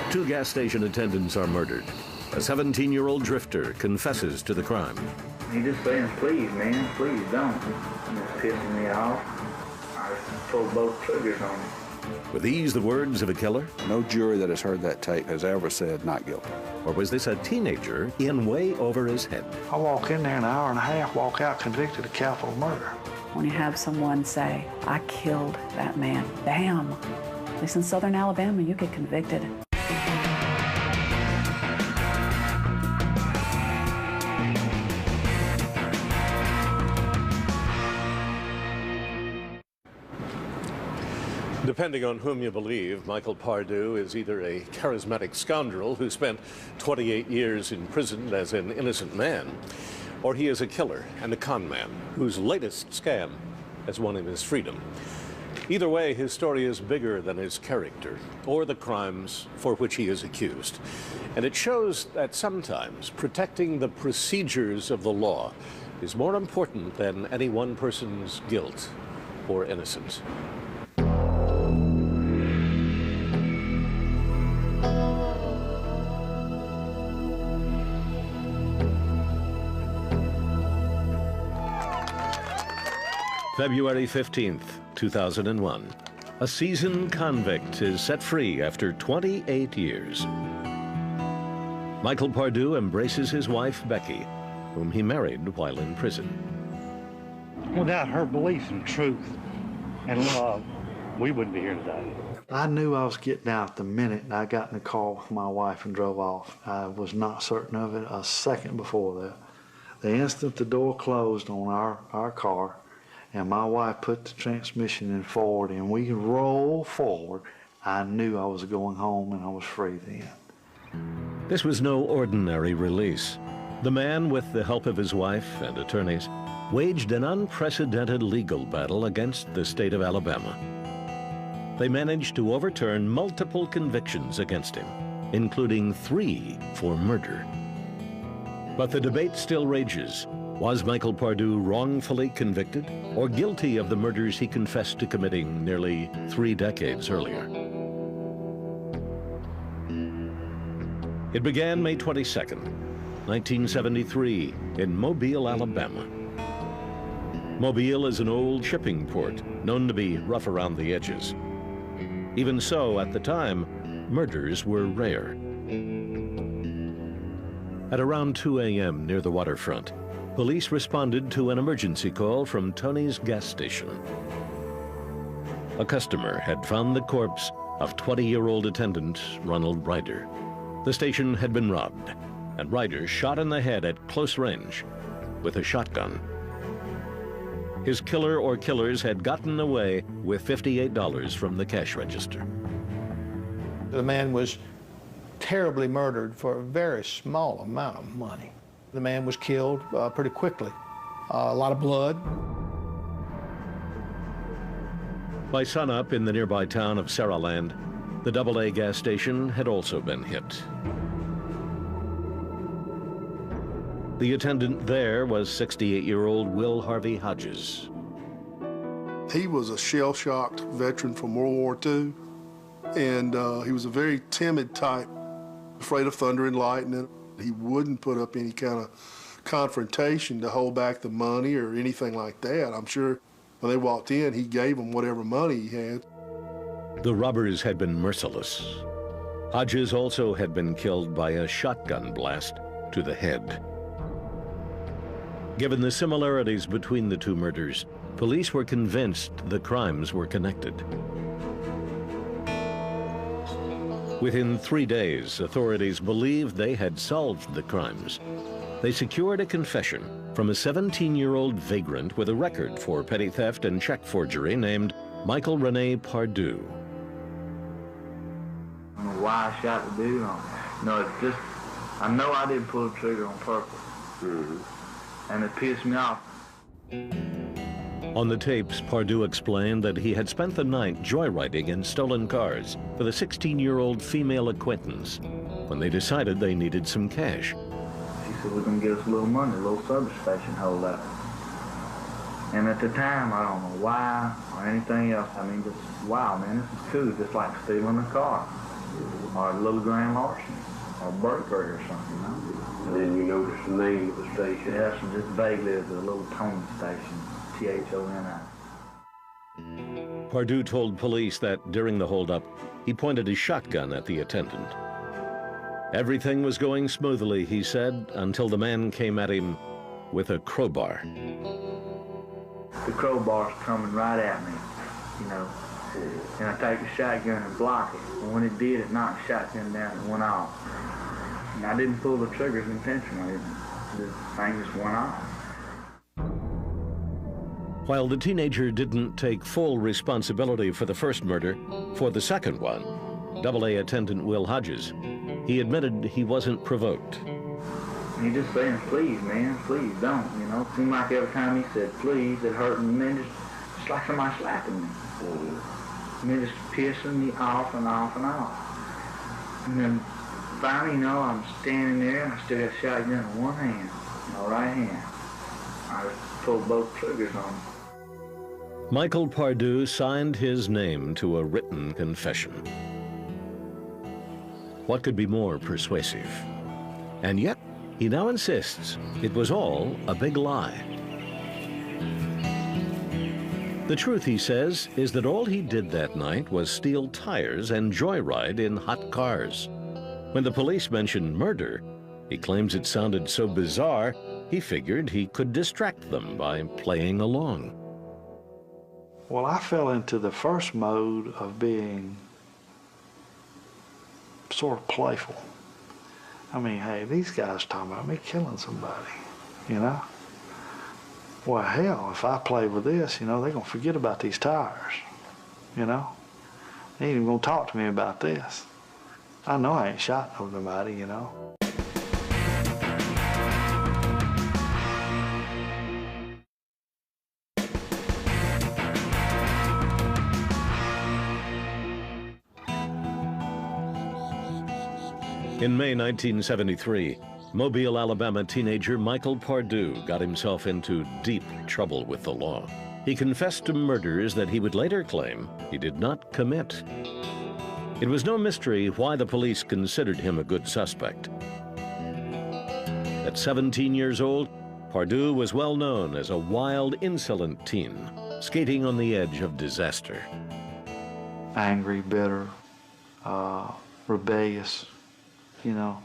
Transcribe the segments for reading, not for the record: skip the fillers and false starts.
Two gas station attendants are murdered. A 17-year-old drifter confesses to the crime. He just saying, please, man, please don't. It's pissing me off. I pulled both triggers on him. Were these the words of a killer? No jury that has heard that tape has ever said not guilty. Or was this a teenager in way over his head? I walk in there an hour and a half, walk out convicted of capital murder. When you have someone say, I killed that man, bam. At least in southern Alabama, you get convicted. Depending on whom you believe, Michael Pardue is either a charismatic scoundrel who spent 28 years in prison as an innocent man, or he is a killer and a con man whose latest scam has won him his freedom. Either way, his story is bigger than his character or the crimes for which he is accused. And it shows that sometimes protecting the procedures of the law is more important than any one person's guilt or innocence. February 15th, 2001. A seasoned convict is set free after 28 years. Michael Pardue embraces his wife, Becky, whom he married while in prison. Without her belief in truth and love, we wouldn't be here today. I knew I was getting out the minute I got in the car with my wife and drove off. I was not certain of it a second before that. The instant the door closed on our car, and my wife put the transmission in forward and we rolled forward, I knew I was going home and I was free then. This was no ordinary release. The man, with the help of his wife and attorneys, waged an unprecedented legal battle against the state of Alabama. They managed to overturn multiple convictions against him, including 3 for murder. But the debate still rages. Was Michael Pardue wrongfully convicted or guilty of the murders he confessed to committing nearly 3 decades earlier? It began May 22nd, 1973, in Mobile, Alabama. Mobile is an old shipping port, known to be rough around the edges. Even so, at the time, murders were rare. At around 2 a.m. near the waterfront, police responded to an emergency call from Tony's gas station. A customer had found the corpse of 20-year-old attendant Ronald Ryder. The station had been robbed, and Ryder shot in the head at close range with a shotgun. His killer or killers had gotten away with $58 from the cash register. The man was terribly murdered for a very small amount of money. The man was killed pretty quickly. A lot of blood. By sunup in the nearby town of Saraland, the AA gas station had also been hit. The attendant there was 68-year-old Will Harvey Hodges. He was a shell-shocked veteran from World War II, and he was a very timid type, afraid of thunder and lightning. He wouldn't put up any kind of confrontation to hold back the money or anything like that. I'm sure when they walked in, he gave them whatever money he had. The robbers had been merciless. Hodges also had been killed by a shotgun blast to the head. Given the similarities between the 2 murders, police were convinced the crimes were connected. Within 3 days, authorities believed they had solved the crimes. They secured a confession from a 17-year-old vagrant with a record for petty theft and check forgery named Michael Rene Pardue. I don't know why I shot the dude. No, it's just, I know I didn't pull the trigger on purpose. And it pissed me off. On the tapes, Pardue explained that he had spent the night joyriding in stolen cars with a 16-year-old female acquaintance when they decided they needed some cash. She said, we're going to get us a little money, a little service station holdout. And at the time, I don't know why or anything else. I mean, just, wow, man, this is cool, just like stealing a car. or a little grand larceny, or burglary or something, you know. And then you noticed the name of the station? Yeah, so just vaguely as a little tone station, T-H-O-N-I. Pardue told police that during the holdup, he pointed his shotgun at the attendant. Everything was going smoothly, he said, until the man came at him with a crowbar. The crowbar's coming right at me, you know, and I take the shotgun and block it. And when it did, it knocked the shotgun down and went off. And I didn't pull the triggers intentionally. The thing just went off. While the teenager didn't take full responsibility for the first murder, for the second one, AA attendant Will Hodges, he admitted he wasn't provoked. He just saying, please, man, please don't, you know. It seemed like every time he said please, it hurt, and then just like somebody slapping me. And then just pissing me off and off and off. And then finally, you know, I'm standing there, and I still got a shotgun in one hand, my right hand. I just pulled both triggers on him. Michael Pardue signed his name to a written confession. What could be more persuasive? And yet, he now insists it was all a big lie. The truth, he says, is that all he did that night was steal tires and joyride in hot cars. When the police mentioned murder, he claims it sounded so bizarre, he figured he could distract them by playing along. Well, I fell into the first mode of being sort of playful. I mean, hey, these guys talking about me killing somebody, you know? Well, hell, if I play with this, you know, they're going to forget about these tires, you know? They ain't even going to talk to me about this. I know I ain't shot nobody, you know? In May 1973, Mobile, Alabama teenager Michael Pardue got himself into deep trouble with the law. He confessed to murders that he would later claim he did not commit. It was no mystery why the police considered him a good suspect. At 17 years old, Pardue was well known as a wild, insolent teen, skating on the edge of disaster. Angry, bitter, rebellious. You know,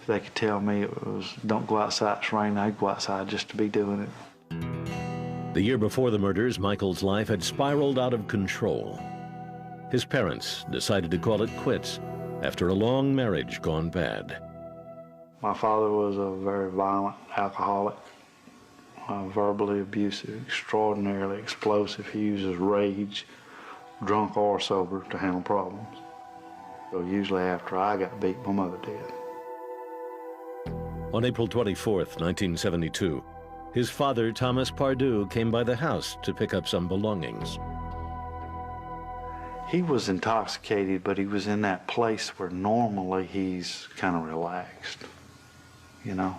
if they could tell me it was, don't go outside, it's raining, I'd go outside just to be doing it. The year before the murders, Michael's life had spiraled out of control. His parents decided to call it quits after a long marriage gone bad. My father was a very violent alcoholic, verbally abusive, extraordinarily explosive. He uses rage, drunk or sober, to handle problems. So usually after I got beat, my mother did. On April 24th, 1972, his father, Thomas Pardue, came by the house to pick up some belongings. He was intoxicated, but he was in that place where normally he's kind of relaxed, you know.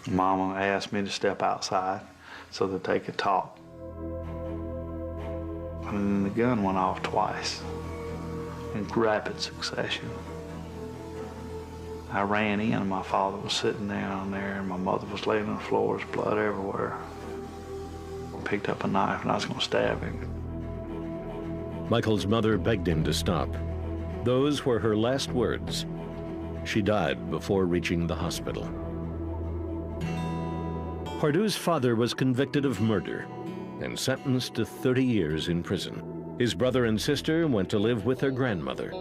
Mama asked me to step outside so that they could talk. And then the gun went off twice in rapid succession. I ran in, and my father was sitting down there, and my mother was laying on the floor, there's blood everywhere. I picked up a knife, and I was going to stab him. Michael's mother begged him to stop. Those were her last words. She died before reaching the hospital. Pardue's father was convicted of murder and sentenced to 30 years in prison. His brother and sister went to live with their grandmother.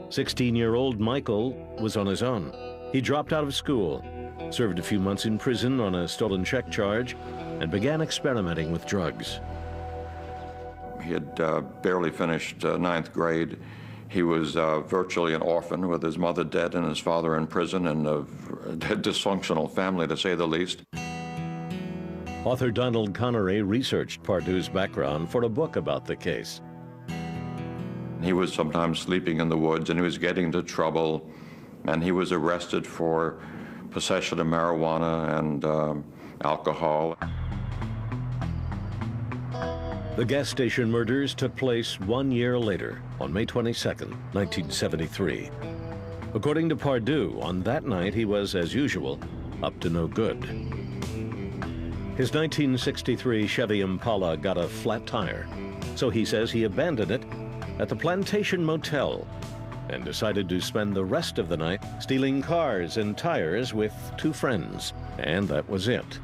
16-year-old Michael was on his own. He dropped out of school, served a few months in prison on a stolen check charge, and began experimenting with drugs. He had barely finished ninth grade. He was virtually an orphan, with his mother dead and his father in prison, and a dysfunctional family, to say the least. Author Donald Connery researched Pardue's background for a book about the case. He was sometimes sleeping in the woods, and he was getting into trouble, and he was arrested for possession of marijuana and alcohol. The gas station murders took place 1 year later, on May 22, 1973. According to Pardue, on that night he was, as usual, up to no good. His 1963 Chevy Impala got a flat tire, so he says he abandoned it at the Plantation Motel and decided to spend the rest of the night stealing cars and tires with 2 friends, and that was it.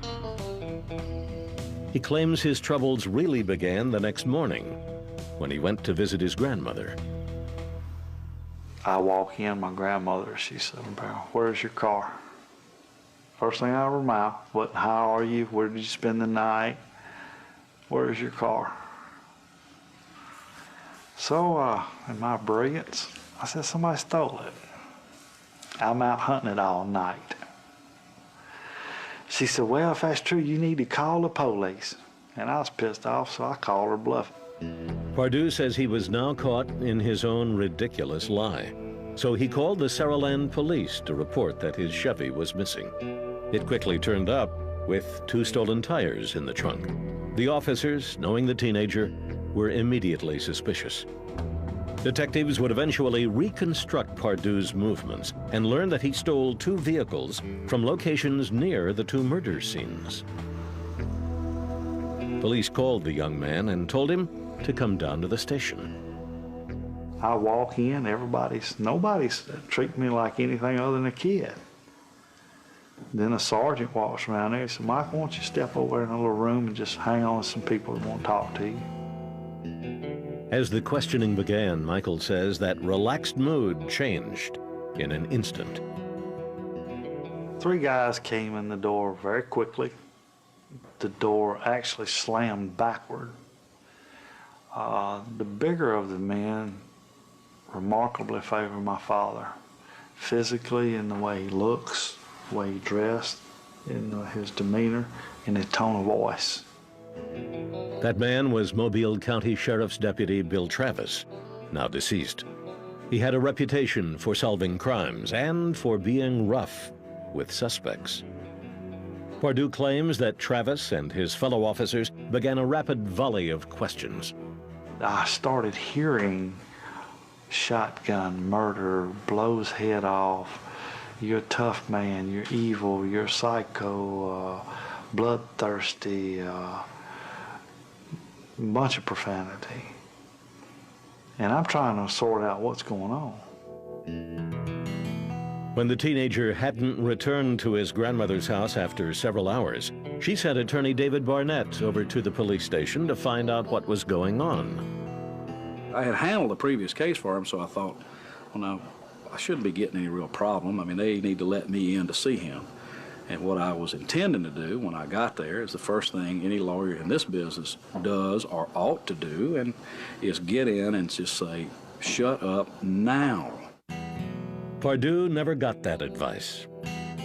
He claims his troubles really began the next morning when he went to visit his grandmother. I walk in, my grandmother, she said, "Where's your car?" First thing out of her mouth, how are you? Where did you spend the night? Where's your car? So, in my brilliance, I said, somebody stole it. I'm out hunting it all night. She said, well, if that's true, you need to call the police. And I was pissed off, so I called her bluff. Pardue says he was now caught in his own ridiculous lie. So he called the Saraland police to report that his Chevy was missing. It quickly turned up with 2 stolen tires in the trunk. The officers, knowing the teenager, were immediately suspicious. Detectives would eventually reconstruct Pardue's movements and learn that he stole 2 vehicles from locations near the 2 murder scenes. Police called the young man and told him to come down to the station. I walk in, nobody's treating me like anything other than a kid. Then a sergeant walks around there and said, Michael, why don't you step over in a little room and just hang on to some people that want to talk to you. As the questioning began, Michael says that relaxed mood changed in an instant. 3 guys came in the door very quickly. The door actually slammed backward. The bigger of the men remarkably favor my father, physically in the way he looks, the way he dressed, in his demeanor, and his tone of voice. That man was Mobile County Sheriff's Deputy Bill Travis, now deceased. He had a reputation for solving crimes and for being rough with suspects. Pardue claims that Travis and his fellow officers began a rapid volley of questions. I started hearing shotgun, murder, blows head off, you're a tough man, you're evil, you're psycho, bloodthirsty, a bunch of profanity. And I'm trying to sort out what's going on. When the teenager hadn't returned to his grandmother's house after several hours, she sent attorney David Barnett over to the police station to find out what was going on. I had handled a previous case for him, so I thought, well, no, I shouldn't be getting any real problem. I mean, they need to let me in to see him. And what I was intending to do when I got there is the first thing any lawyer in this business does or ought to do, and is get in and just say, shut up now. Pardue never got that advice.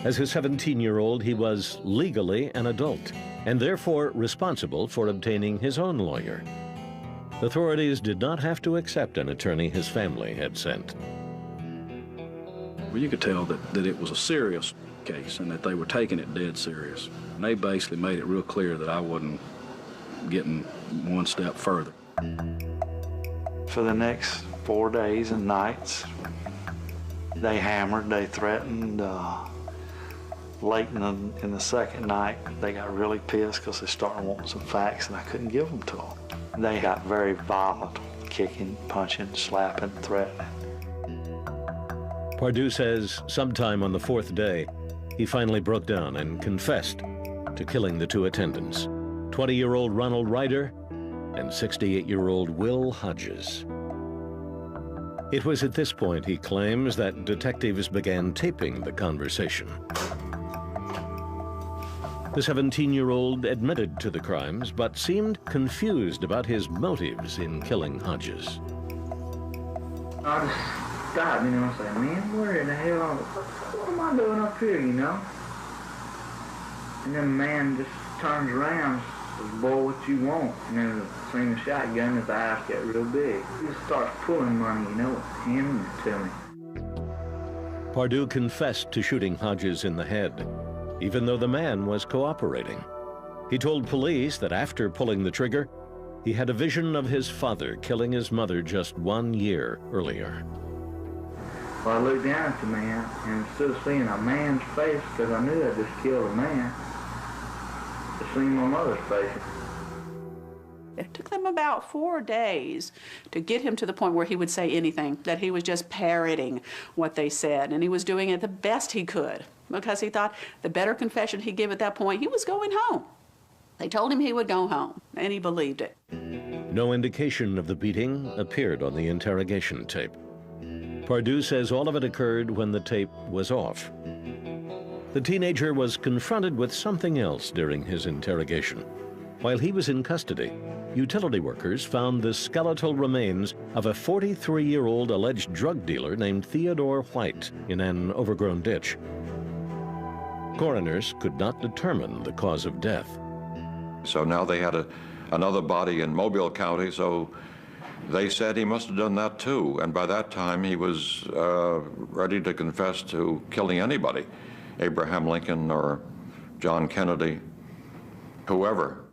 As a 17-year-old, he was legally an adult and therefore responsible for obtaining his own lawyer. Authorities did not have to accept an attorney his family had sent. Well, you could tell that it was a serious case and that they were taking it dead serious. And they basically made it real clear that I wasn't getting one step further. For the next 4 days and nights, they hammered, they threatened. Late in the second night, they got really pissed because they started wanting some facts and I couldn't give them to them. They got very violent, kicking, punching, slapping, threatening. Pardue says sometime on the 4th day, he finally broke down and confessed to killing the 2 attendants, 20-year-old Ronald Ryder and 68-year-old Will Hodges. It was at this point, he claims, that detectives began taping the conversation. The 17-year-old admitted to the crimes, but seemed confused about his motives in killing Hodges. I just stopped, you know, and said, man, where the hell, what am I doing up here, you know? And then the man just turns around and says, boy, what you want? And then seen the shotgun, his eyes get real big. He just starts pulling money, you know, handing it to me. Pardue confessed to shooting Hodges in the head, even though the man was cooperating. He told police that after pulling the trigger, he had a vision of his father killing his mother just 1 year earlier. Well, I looked down at the man, and instead of seeing a man's face, because I knew I just killed a man, I seen my mother's face. It took them about 4 days to get him to the point where he would say anything, that he was just parroting what they said, and he was doing it the best he could, because he thought the better confession he'd give at that point, he was going home. They told him he would go home, and he believed it. No indication of the beating appeared on the interrogation tape. Pardue says all of it occurred when the tape was off. The teenager was confronted with something else during his interrogation. While he was in custody, utility workers found the skeletal remains of a 43-year-old alleged drug dealer named Theodore White in an overgrown ditch. Coroners could not determine the cause of death. So now they had another body in Mobile County, so they said he must have done that too. And by that time, he was ready to confess to killing anybody, Abraham Lincoln or John Kennedy, whoever.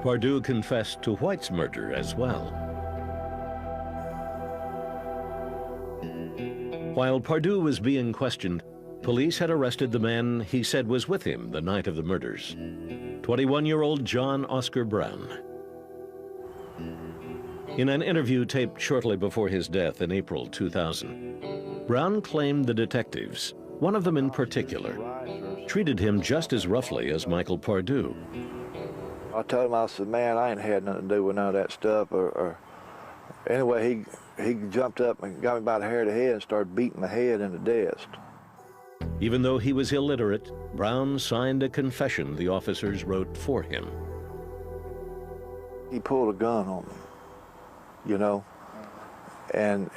Pardue confessed to White's murder as well. While Pardue was being questioned, police had arrested the man he said was with him the night of the murders, 21-year-old John Oscar Brown. In an interview taped shortly before his death in April 2000, Brown claimed the detectives, one of them in particular, treated him just as roughly as Michael Pardue. I told him, I said, man, I ain't had nothing to do with none of that stuff. Anyway, he jumped up and got me by the hair of the head and started beating my head in the desk. Even though he was illiterate, Brown signed a confession the officers wrote for him. He pulled a gun on me, you know, and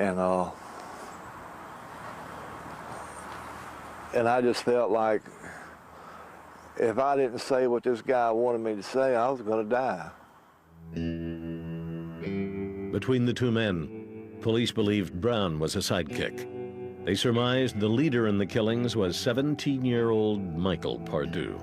I just felt like if I didn't say what this guy wanted me to say, I was going to die. Between the two men, police believed Brown was a sidekick. They surmised the leader in the killings was 17-year-old Michael Pardue.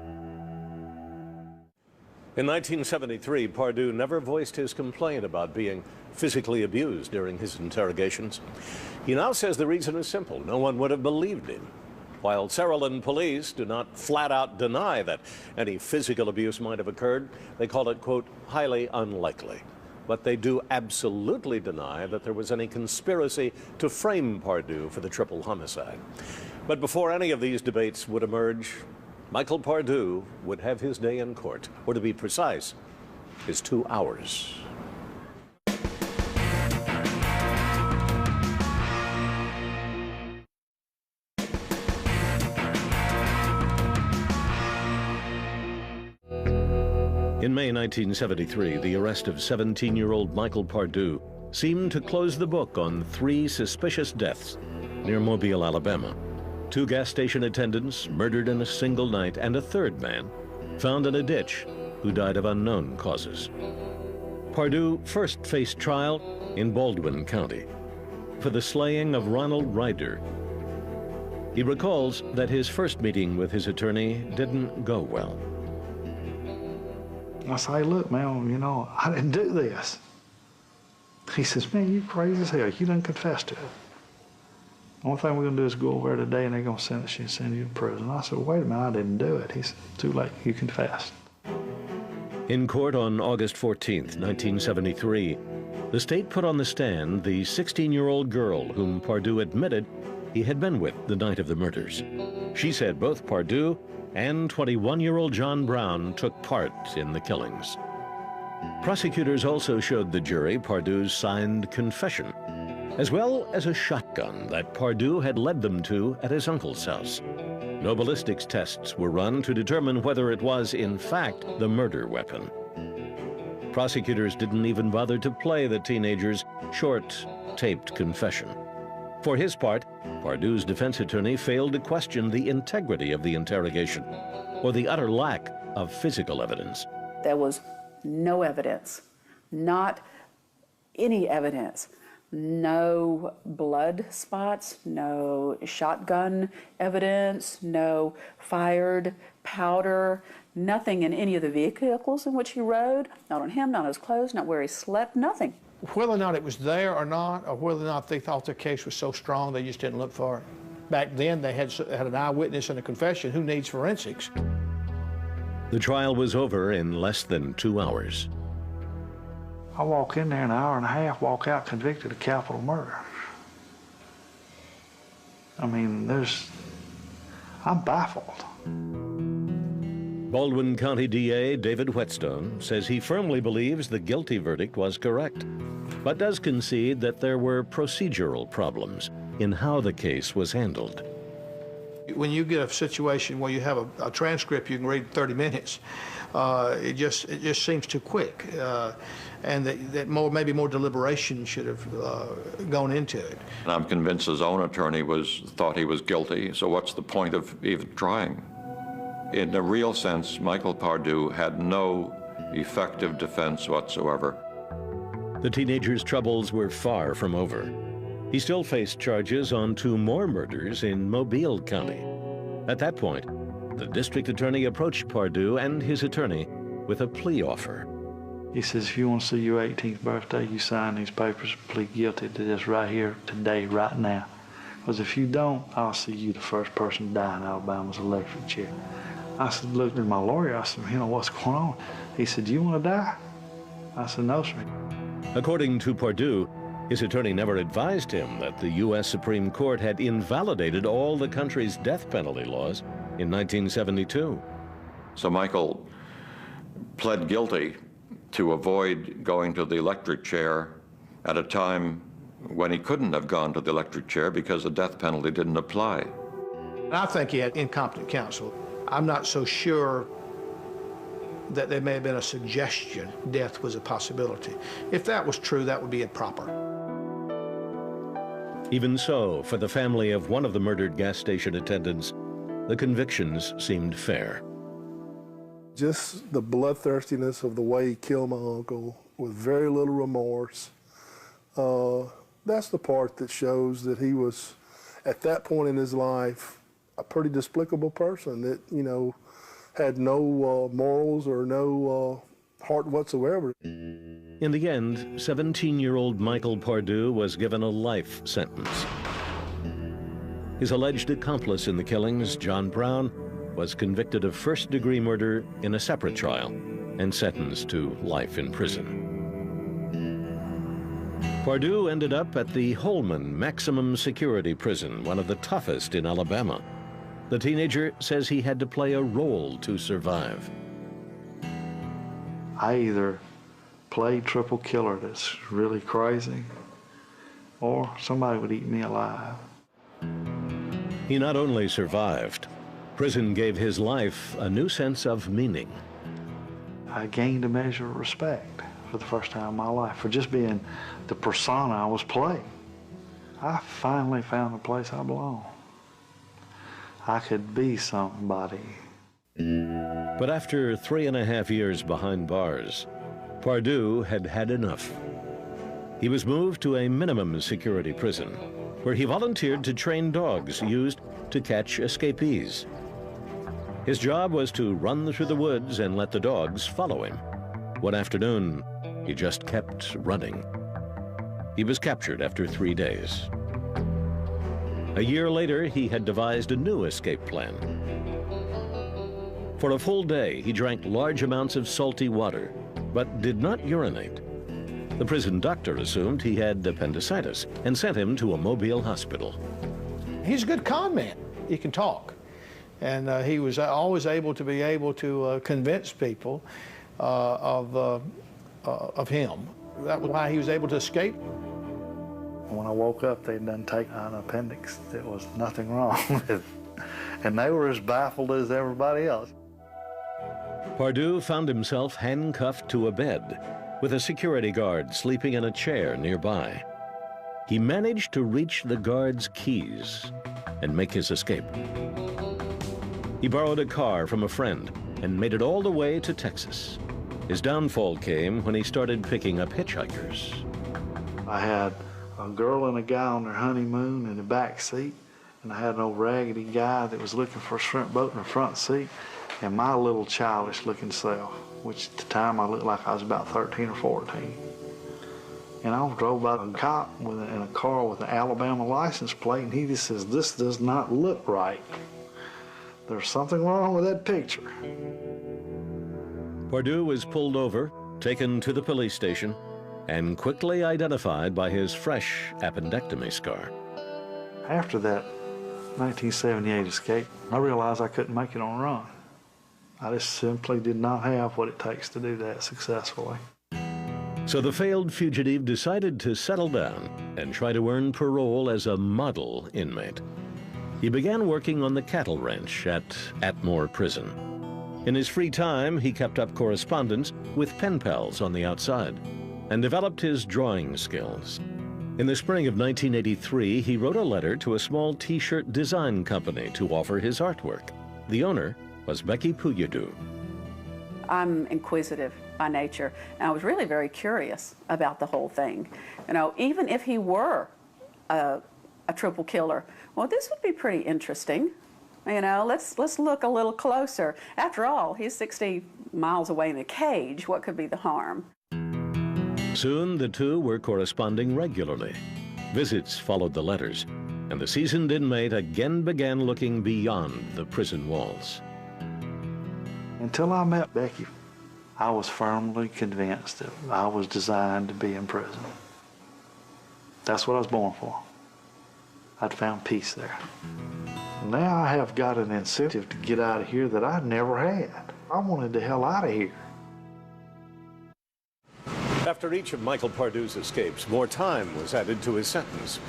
In 1973, Pardue never voiced his complaint about being physically abused during his interrogations. He now says the reason is simple. No one would have believed him. While Saraland police do not flat out deny that any physical abuse might have occurred, they call it, quote, highly unlikely. But they do absolutely deny that there was any conspiracy to frame Pardue for the triple homicide. But before any of these debates would emerge, Michael Pardue would have his day in court, or to be precise, his 2 hours. In May 1973, the arrest of 17-year-old Michael Pardue seemed to close the book on 3 suspicious deaths near Mobile, Alabama. 2 gas station attendants murdered in a single night, and a third man found in a ditch who died of unknown causes. Pardue first faced trial in Baldwin County for the slaying of Ronald Ryder. He recalls that his first meeting with his attorney didn't go well. I say, look, man, you know, I didn't do this. He says, man, you crazy as hell. You done confessed to it. The only thing we're going to do is go over there today and they're going to sentence you and send you to prison. I said, wait a minute, I didn't do it. He said, too late, you confessed. In court on August 14th, 1973, the state put on the stand the 16-year-old girl whom Pardue admitted he had been with the night of the murders. She said both Pardue and 21-year-old John Brown took part in the killings. Prosecutors also showed the jury Pardue's signed confession, as well as a shotgun that Pardue had led them to at his uncle's house. No ballistics tests were run to determine whether it was, in fact, the murder weapon. Prosecutors didn't even bother to play the teenager's short, taped confession. For his part, Pardue's defense attorney failed to question the integrity of the interrogation or the utter lack of physical evidence. There was no evidence, not any evidence. No blood spots, no shotgun evidence, no fired powder, Nothing in any of the vehicles in which he rode, not on him, not on his clothes, not where he slept, nothing. Whether or not it was there or not, or whether or not they thought their case was so strong they just didn't look for it. Back then, they had an eyewitness and a confession. Who needs forensics? The trial was over in less than 2 hours. I walk in there an hour and a half, walk out convicted of capital murder. I mean, I'm baffled. Baldwin County DA David Whetstone says he firmly believes the guilty verdict was correct, but does concede that there were procedural problems in how the case was handled. When you get a situation where you have a transcript you can read in 30 minutes, it just seems too quick, and that maybe more deliberation should have gone into it. And I'm convinced his own attorney thought he was guilty, so what's the point of even trying? In a real sense, Michael Pardue had no effective defense whatsoever. The teenager's troubles were far from over. He still faced charges on 2 more murders in Mobile County. At that point, the district attorney approached Pardue and his attorney with a plea offer. He says, if you want to see your 18th birthday, you sign these papers, plead guilty to this right here, today, right now. Because if you don't, I'll see you the first person to die in Alabama's electric chair. I said, looked at my lawyer, I said, what's going on? He said, do you want to die? I said, no, sir. According to Pardue, his attorney never advised him that the U.S. Supreme Court had invalidated all the country's death penalty laws in 1972. So Michael pled guilty to avoid going to the electric chair at a time when he couldn't have gone to the electric chair because the death penalty didn't apply. I think he had incompetent counsel. I'm not so sure that there may have been a suggestion death was a possibility. If that was true, that would be improper. Even so, for the family of one of the murdered gas station attendants, the convictions seemed fair. Just the bloodthirstiness of the way he killed my uncle with very little remorse. That's the part that shows that he was, at that point in his life, a pretty despicable person that, had no morals or no heart whatsoever. In the end, 17-year-old Michael Pardue was given a life sentence. His alleged accomplice in the killings, John Brown, was convicted of first-degree murder in a separate trial and sentenced to life in prison. Pardue ended up at the Holman Maximum Security Prison, one of the toughest in Alabama. The teenager says he had to play a role to survive. I either played triple killer that's really crazy, or somebody would eat me alive. He not only survived, prison gave his life a new sense of meaning. I gained a measure of respect for the first time in my life for just being the persona I was playing. I finally found the place I belong. I could be somebody. But after 3.5 years behind bars, Pardue had had enough. He was moved to a minimum security prison, where he volunteered to train dogs used to catch escapees. His job was to run through the woods and let the dogs follow him. One afternoon, he just kept running. He was captured after 3 days. A year later, he had devised a new escape plan. For a full day, he drank large amounts of salty water, but did not urinate. The prison doctor assumed he had appendicitis and sent him to a Mobile hospital. He's a good con man. He can talk. And he was always able to convince people of him. That was why he was able to escape. When I woke up, they'd done taken an appendix. There was nothing wrong with it. And they were as baffled as everybody else. Pardue found himself handcuffed to a bed, with a security guard sleeping in a chair nearby. He managed to reach the guard's keys and make his escape. He borrowed a car from a friend and made it all the way to Texas. His downfall came when he started picking up hitchhikers. I had a girl and a guy on their honeymoon in the back seat, and I had an old raggedy guy that was looking for a shrimp boat in the front seat. and my little childish-looking self, which at the time I looked like I was about 13 or 14. And I drove by a cop in a car with an Alabama license plate, and he just says, "This does not look right. There's something wrong with that picture." Pardue was pulled over, taken to the police station, and quickly identified by his fresh appendectomy scar. After that 1978 escape, I realized I couldn't make it on a run. I just simply did not have what it takes to do that successfully. So the failed fugitive decided to settle down and try to earn parole as a model inmate. He began working on the cattle ranch at Atmore Prison. In his free time, he kept up correspondence with pen pals on the outside and developed his drawing skills. In the spring of 1983, he wrote a letter to a small T-shirt design company to offer his artwork. The owner was Becky Puyadu. I'm inquisitive by nature, and I was really very curious about the whole thing. You know, even if he were a triple killer, well, this would be pretty interesting. You know, let's look a little closer. After all, he's 60 miles away in a cage. What could be the harm? Soon, the two were corresponding regularly. Visits followed the letters, and the seasoned inmate again began looking beyond the prison walls. Until I met Becky, I was firmly convinced that I was designed to be in prison. That's what I was born for. I'd found peace there. Now I have got an incentive to get out of here that I never had. I wanted the hell out of here. After each of Michael Pardue's escapes, more time was added to his sentence.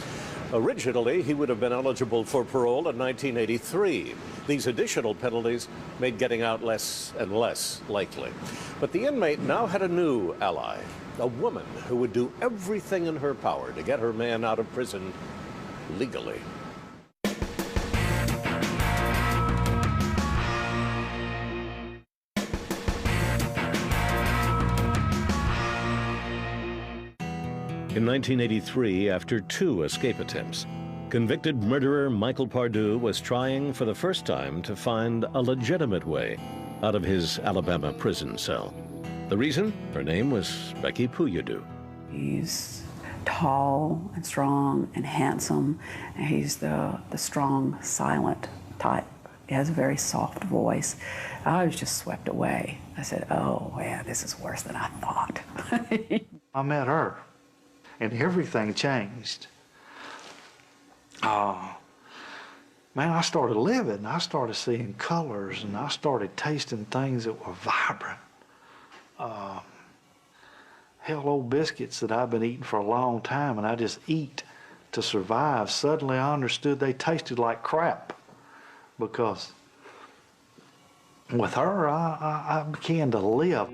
Originally, he would have been eligible for parole in 1983. These additional penalties made getting out less and less likely. But the inmate now had a new ally, a woman who would do everything in her power to get her man out of prison legally. In 1983, after 2 escape attempts, convicted murderer Michael Pardue was trying for the first time to find a legitimate way out of his Alabama prison cell. The reason? Her name was Becky Puyadu. He's tall and strong and handsome, and he's the strong, silent type. He has a very soft voice. I was just swept away. I said, "Oh, yeah, this is worse than I thought." I met her, and everything changed. Man, I started living. I started seeing colors, and I started tasting things that were vibrant. Hell, old biscuits that I've been eating for a long time, and I just eat to survive. Suddenly I understood they tasted like crap, because with her, I began to live.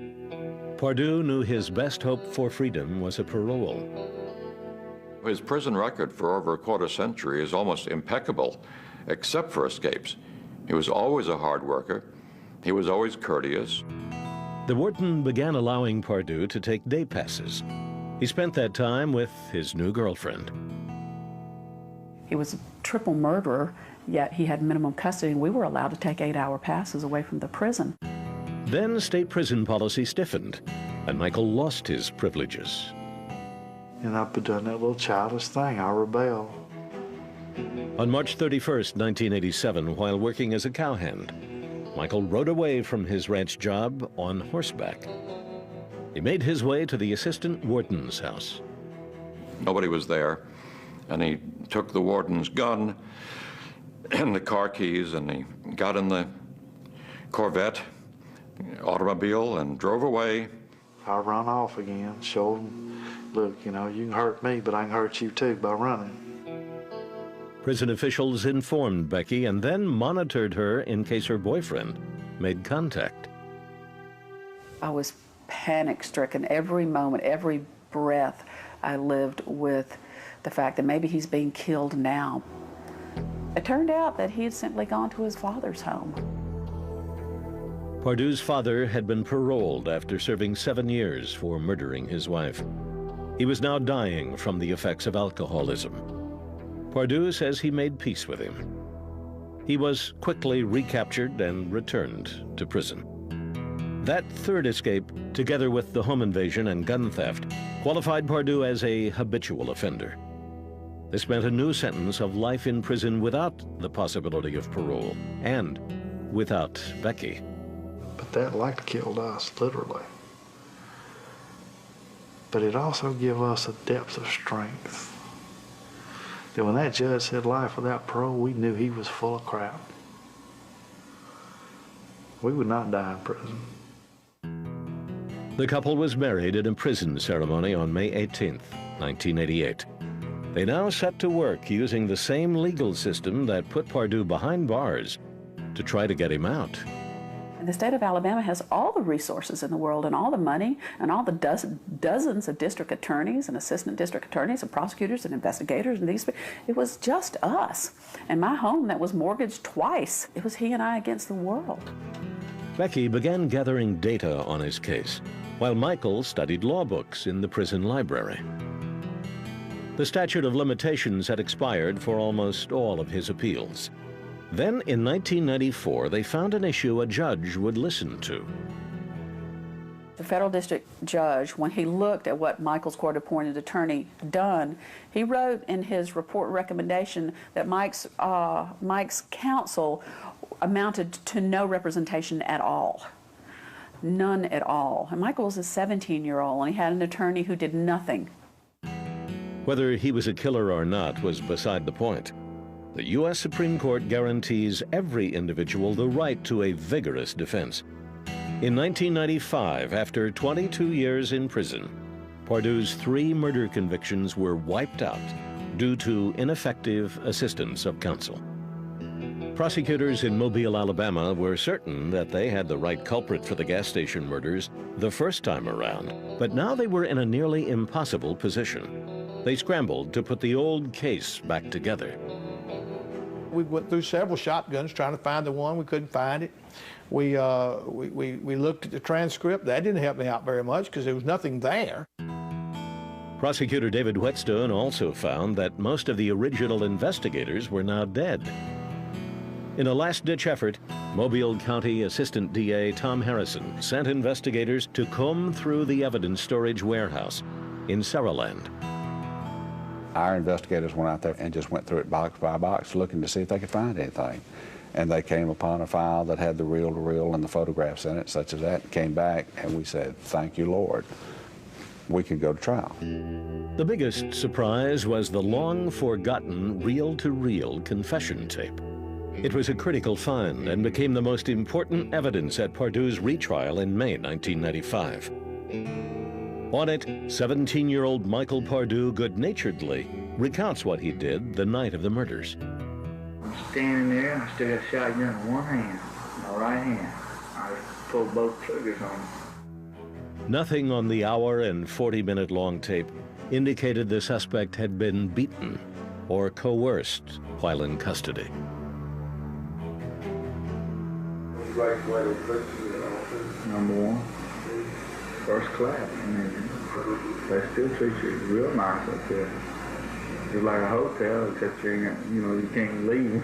Pardue knew his best hope for freedom was a parole. His prison record for over a quarter century is almost impeccable, except for escapes. He was always a hard worker. He was always courteous. The warden began allowing Pardue to take day passes. He spent that time with his new girlfriend. He was a triple murderer, yet he had minimum custody, and we were allowed to take 8-hour passes away from the prison. Then state prison policy stiffened, and Michael lost his privileges. And I've done that little childish thing. I rebelled. On March 31st, 1987, while working as a cowhand, Michael rode away from his ranch job on horseback. He made his way to the assistant warden's house. Nobody was there, and he took the warden's gun and the car keys, and he got in the Corvette automobile and drove away. I run off again, showed him, look, you know, you can hurt me, but I can hurt you too by running. Prison officials informed Becky and then monitored her in case her boyfriend made contact. I was panic-stricken every moment, every breath. I lived with the fact that maybe he's being killed now. It turned out that he had simply gone to his father's home. Pardue's father had been paroled after serving 7 years for murdering his wife. He was now dying from the effects of alcoholism. Pardue says he made peace with him. He was quickly recaptured and returned to prison. That third escape, together with the home invasion and gun theft, qualified Pardue as a habitual offender. This meant a new sentence of life in prison without the possibility of parole and without Becky. But that like killed us, literally. But it also gave us a depth of strength that when that judge said life without parole, we knew he was full of crap. We would not die in prison. The couple was married at a prison ceremony on May 18th, 1988. They now set to work using the same legal system that put Pardue behind bars to try to get him out. The state of Alabama has all the resources in the world and all the money and all the dozens of district attorneys and assistant district attorneys and prosecutors and investigators and these. It was just us. And my home that was mortgaged twice. It was he and I against the world. Becky began gathering data on his case, while Michael studied law books in the prison library. The statute of limitations had expired for almost all of his appeals. Then, in 1994, they found an issue a judge would listen to. The federal district judge, when he looked at what Michael's court-appointed attorney done, he wrote in his report recommendation that Mike's counsel amounted to no representation at all. None at all. And Michael was a 17-year-old, and he had an attorney who did nothing. Whether he was a killer or not was beside the point. The U.S. Supreme Court guarantees every individual the right to a vigorous defense. In 1995, after 22 years in prison, Pardue's 3 murder convictions were wiped out due to ineffective assistance of counsel. Prosecutors in Mobile, Alabama were certain that they had the right culprit for the gas station murders the first time around, but now they were in a nearly impossible position. They scrambled to put the old case back together. We went through several shotguns trying to find the one. We couldn't find it. We looked at the transcript. That didn't help me out very much because there was nothing there. Prosecutor David Whetstone also found that most of the original investigators were now dead. In a last-ditch effort, Mobile County Assistant DA Tom Harrison sent investigators to comb through the evidence storage warehouse in Saraland. Our investigators went out there and just went through it box by box looking to see if they could find anything. And they came upon a file that had the reel-to-reel and the photographs in it, such as that, came back, and we said, "Thank you, Lord. We can go to trial." The biggest surprise was the long-forgotten reel-to-reel confession tape. It was a critical find and became the most important evidence at Pardue's retrial in May 1995. On it, 17-year-old Michael Pardue good-naturedly recounts what he did the night of the murders. I'm standing there, and I still got a shotgun in one hand, my right hand. I just pulled both triggers on it. Nothing on the hour and 40-minute long tape indicated the suspect had been beaten or coerced while in custody. Number 1, first class. I mean, they still treat you real nice up there. It's like a hotel, except you can't leave.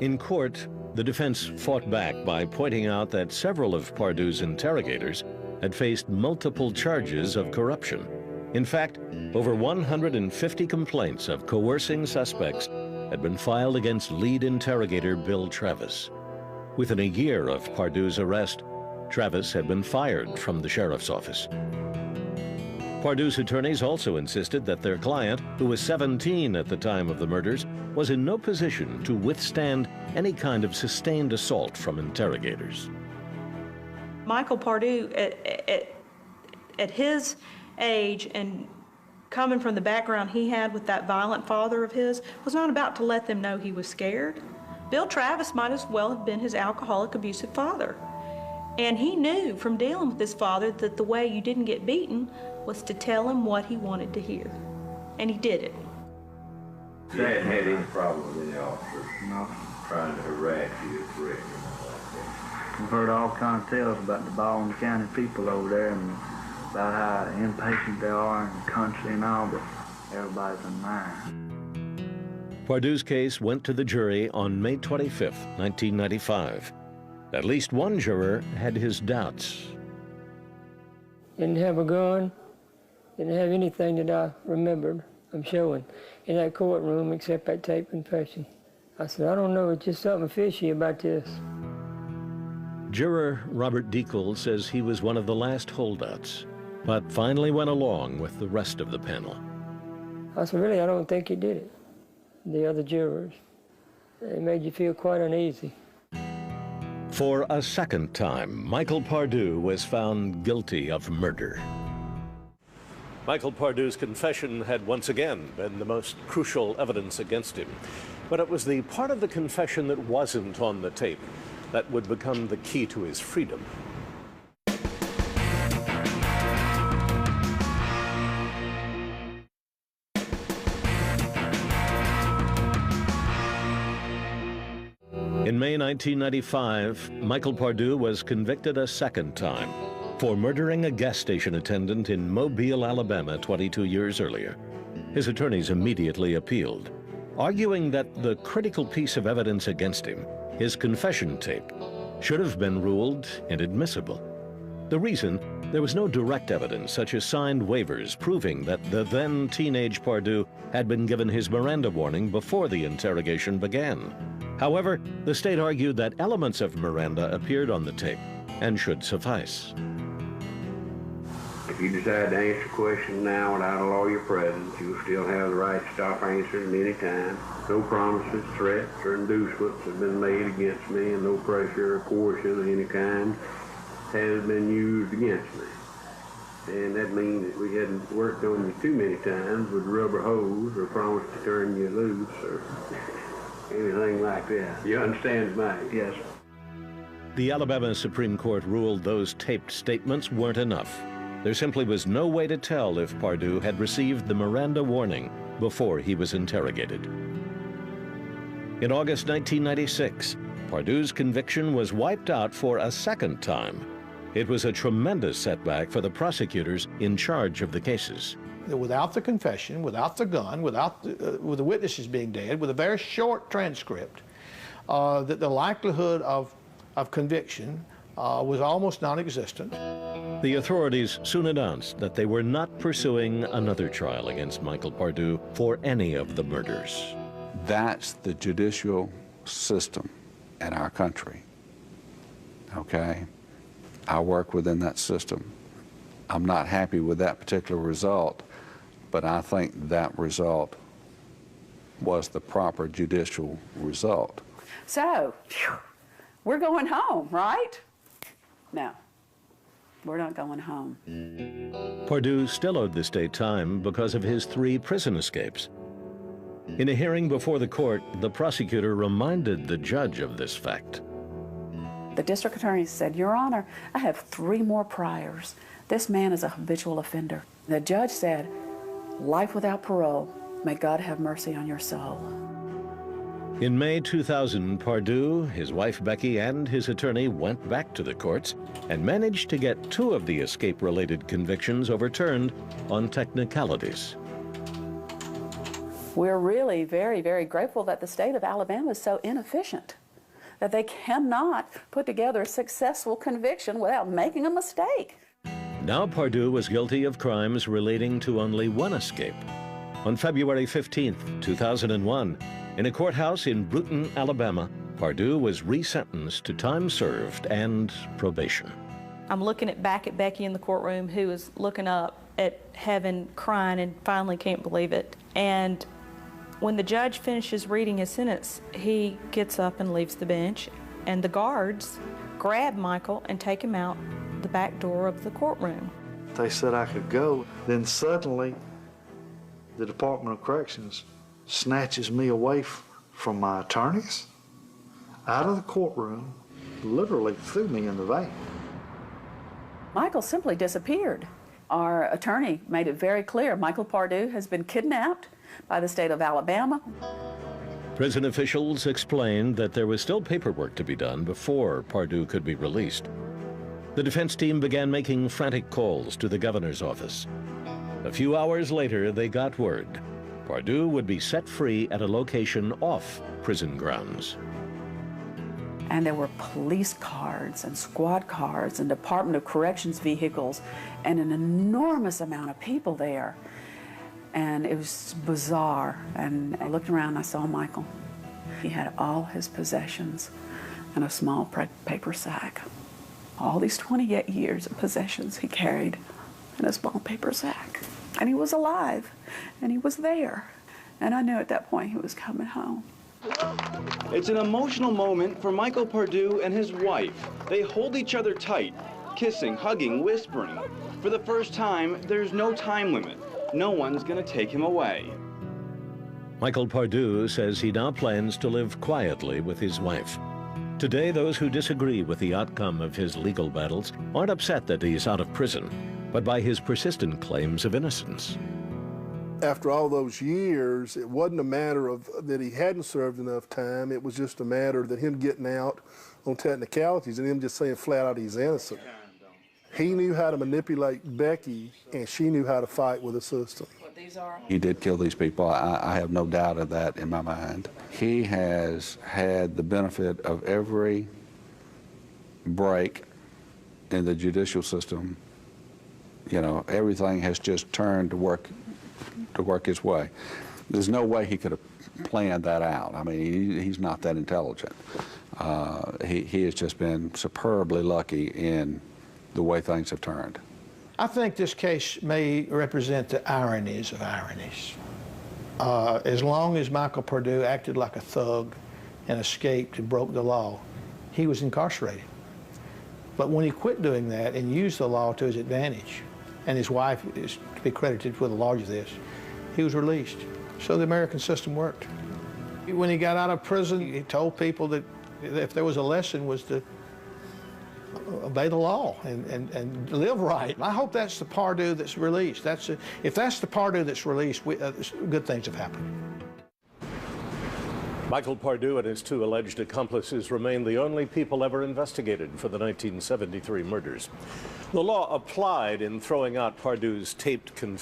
In court, the defense fought back by pointing out that several of Pardue's interrogators had faced multiple charges of corruption. In fact, over 150 complaints of coercing suspects had been filed against lead interrogator Bill Travis. Within a year of Pardue's arrest, Travis had been fired from the sheriff's office. Pardue's attorneys also insisted that their client, who was 17 at the time of the murders, was in no position to withstand any kind of sustained assault from interrogators. Michael Pardue, at his age and coming from the background he had with that violent father of his, was not about to let them know he was scared. Bill Travis might as well have been his alcoholic, abusive father. And he knew from dealing with his father that the way you didn't get beaten was to tell him what he wanted to hear. And he did it. You hadn't had any problem with any officer trying to harass you or threaten you? We've heard all kinds of tales about the Baldwin County people over there and about how impatient they are in the country and all, but everybody's in mind. Pardue's case went to the jury on May 25, 1995. At least one juror had his doubts. Didn't have a gun, didn't have anything that I remembered of showing in that courtroom except that tape confession. I said, I don't know, it's just something fishy about this. Juror Robert Deacle says he was one of the last holdouts, but finally went along with the rest of the panel. I said, really, I don't think he did it. The other jurors, they made you feel quite uneasy. For a second time, Michael Pardue was found guilty of murder. Michael Pardue's confession had once again been the most crucial evidence against him. But it was the part of the confession that wasn't on the tape that would become the key to his freedom. In May 1995, Michael Pardue was convicted a second time for murdering a gas station attendant in Mobile, Alabama 22 years earlier. His attorneys immediately appealed, arguing that the critical piece of evidence against him, his confession tape, should have been ruled inadmissible. The reason, there was no direct evidence such as signed waivers proving that the then teenage Pardue had been given his Miranda warning before the interrogation began. However, the state argued that elements of Miranda appeared on the tape and should suffice. If you decide to answer questions now without a lawyer present, you will still have the right to stop answering at any time. No promises, threats, or inducements have been made against me, and no pressure or coercion of any kind has been used against me. And that means that we hadn't worked on you too many times with rubber hose or promised to turn you loose or anything like that. You understand me? Yes. The Alabama Supreme Court ruled those taped statements weren't enough. There simply was no way to tell if Pardue had received the Miranda warning before he was interrogated. In August 1996, Pardue's conviction was wiped out for a second time. It was a tremendous setback for the prosecutors in charge of the cases. Without the confession, without the gun, with the witnesses being dead, with a very short transcript, that the likelihood of conviction was almost non-existent. The authorities soon announced that they were not pursuing another trial against Michael Pardue for any of the murders. That's the judicial system in our country, okay? I work within that system. I'm not happy with that particular result, but I think that result was the proper judicial result. So, we're going home, right? No, we're not going home. Pardue still owed the state time because of his 3 prison escapes. In a hearing before the court, the prosecutor reminded the judge of this fact. The district attorney said, Your Honor, I have 3 more priors. This man is a habitual offender. The judge said, life without parole. May God have mercy on your soul. In May 2000, Pardue, his wife Becky, and his attorney went back to the courts and managed to get 2 of the escape-related convictions overturned on technicalities. We're really very, very grateful that the state of Alabama is so inefficient that they cannot put together a successful conviction without making a mistake. Now Pardue was guilty of crimes relating to only 1 escape. On February 15, 2001, in a courthouse in Bruton, Alabama, Pardue was resentenced to time served and probation. I'm looking back at Becky in the courtroom, who is looking up at heaven, crying, and finally can't believe it. And when the judge finishes reading his sentence, he gets up and leaves the bench, and the guards grab Michael and take him out the back door of the courtroom. They said I could go. Then suddenly, the Department of Corrections snatches me away from my attorneys, out of the courtroom, literally threw me in the van. Michael simply disappeared. Our attorney made it very clear Michael Pardue has been kidnapped by the state of Alabama. Prison officials explained that there was still paperwork to be done before Pardue could be released. The defense team began making frantic calls to the governor's office. A few hours later, they got word. Pardue would be set free at a location off prison grounds. And there were police cars and squad cars and Department of Corrections vehicles and an enormous amount of people there. And it was bizarre. And I looked around and I saw Michael. He had all his possessions in a small paper sack. All these 28 years of possessions he carried in a small paper sack. And he was alive, and he was there. And I knew at that point he was coming home. It's an emotional moment for Michael Pardue and his wife. They hold each other tight, kissing, hugging, whispering. For the first time, there's no time limit. No one's gonna take him away. Michael Pardue says he now plans to live quietly with his wife. Today, those who disagree with the outcome of his legal battles aren't upset that he's out of prison, but by his persistent claims of innocence. After all those years, it wasn't a matter of that he hadn't served enough time. It was just a matter that him getting out on technicalities and him just saying flat out he's innocent. He knew how to manipulate Becky, and she knew how to fight with the system. He did kill these people. I have no doubt of that in my mind. He has had the benefit of every break in the judicial system. You know, everything has just turned to work his way. There's no way he could have planned that out. I mean, he's not that intelligent. He has just been superbly lucky in the way things have turned. I think this case may represent the ironies of ironies. As long as Michael Pardue acted like a thug and escaped and broke the law, he was incarcerated. But when he quit doing that and used the law to his advantage, and his wife is to be credited with the large of this, he was released. So the American system worked. When he got out of prison, he told people that if there was a lesson was to obey the law and live right. I hope that's the Pardue that's released. If that's the Pardue that's released, good things have happened. Michael Pardue and his two alleged accomplices remain the only people ever investigated for the 1973 murders. The law applied in throwing out Pardue's taped confession